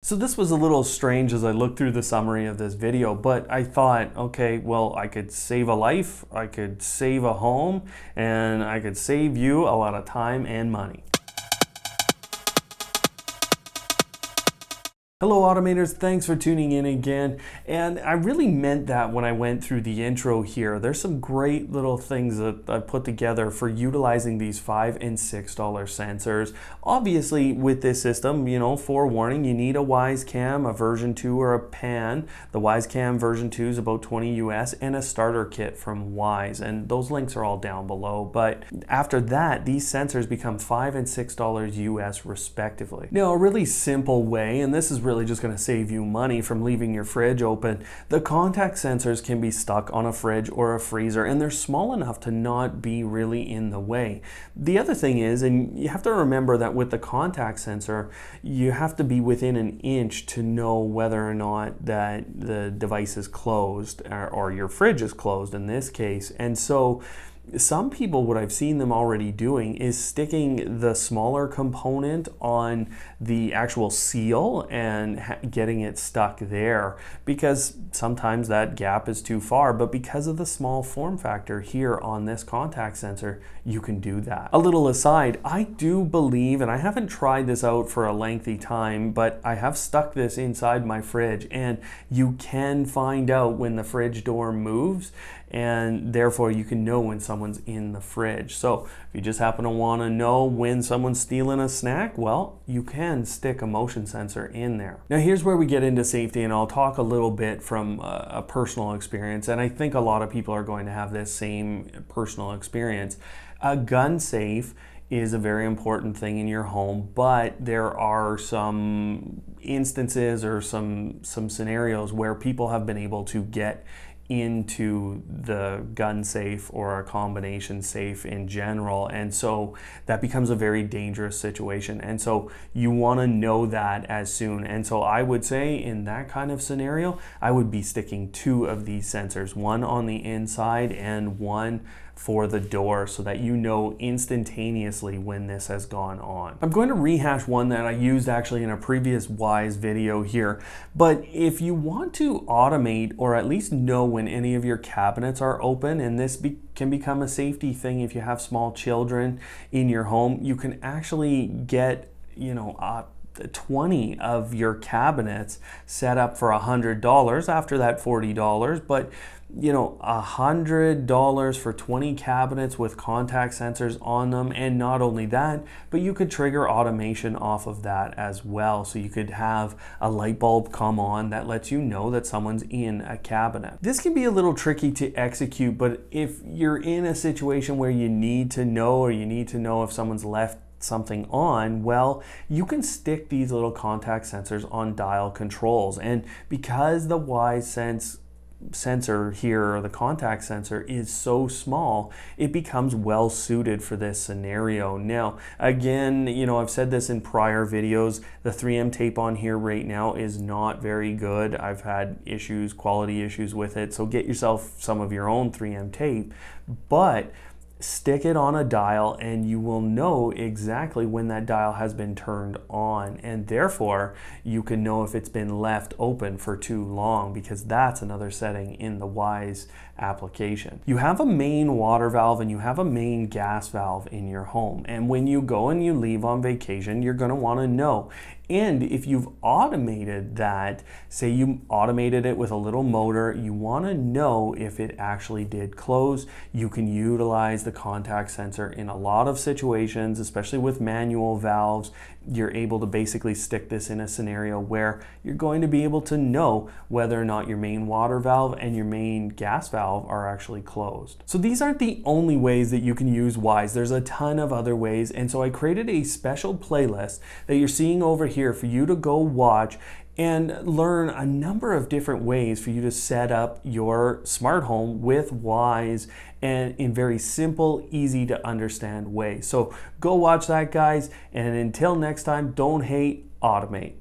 So this was a little strange as I looked through the summary of this video, but I thought, okay, well, I could save a life, I could save a home, and I could save you a lot of time and money. Hello Automators, thanks for tuning in again. And I really meant that when I went through the intro here. There's some great little things that I put together for utilizing these $5 and $6 sensors. Obviously with this system, forewarning, you need a Wyze Cam, a version 2 or a pan. The Wyze Cam version 2 is about 20 US and a starter kit from Wyze. And those links are all down below. But after that, these sensors become $5 and $6 US respectively. Now a really simple way, and this is really just going to save you money from leaving your fridge open. The contact sensors can be stuck on a fridge or a freezer, and they're small enough to not be really in the way. The other thing is, and you have to remember that with the contact sensor, you have to be within an inch to know whether or not that the device is closed or your fridge is closed in this case. And so some people, what I've seen them already doing is sticking the smaller component on the actual seal and getting it stuck there, because sometimes that gap is too far. But because of the small form factor here on this contact sensor, you can do that. A little aside, I do believe, and I haven't tried this out for a lengthy time, but I have stuck this inside my fridge, and you can find out when the fridge door moves, and therefore you can know when someone's in the fridge. So if you just happen to want to know when someone's stealing a snack, well, you can stick a motion sensor in there. Now here's where we get into safety, and I'll talk a little bit from a personal experience, and I think a lot of people are going to have this same personal experience. A gun safe is a very important thing in your home, but there are some instances or some scenarios where people have been able to get into the gun safe or a combination safe in general, and so that becomes a very dangerous situation, and so you want to know that as soon. And so I would say in that kind of scenario, I would be sticking 2 of these sensors, one on the inside and one for the door, so that you know instantaneously when this has gone on. I'm going to rehash one that I used actually in a previous Wyze video here, but if you want to automate or at least know when any of your cabinets are open, and this can become a safety thing if you have small children in your home, you can actually get 20 of your cabinets set up for $100, after that $40, but $100 for 20 cabinets with contact sensors on them. And not only that, but you could trigger automation off of that as well. So you could have a light bulb come on that lets you know that someone's in a cabinet. This can be a little tricky to execute, but if you're in a situation where you need to know, or you need to know if someone's left something on, well, you can stick these little contact sensors on dial controls. And because the Wyze Sense sensor here, or the contact sensor, is so small, it becomes well suited for this scenario. Now again, I've said this in prior videos, the 3M tape on here right now is not very good. I've had quality issues with it, so get yourself some of your own 3M tape, but stick it on a dial and you will know exactly when that dial has been turned on, and therefore you can know if it's been left open for too long, because that's another setting in the Wyze application. You have a main water valve and you have a main gas valve in your home, and when you go and you leave on vacation, you're going to want to know. And if you've automated that, say you automated it with a little motor, you want to know if it actually did close. You can utilize the contact sensor in a lot of situations, especially with manual valves. You're able to basically stick this in a scenario where you're going to be able to know whether or not your main water valve and your main gas valve are actually closed. So these aren't the only ways that you can use Wyze. There's a ton of other ways, and so I created a special playlist that you're seeing over here for you to go watch and learn a number of different ways for you to set up your smart home with Wyze, and in very simple, easy to understand ways. So go watch that, guys, and until next time, don't hate, automate.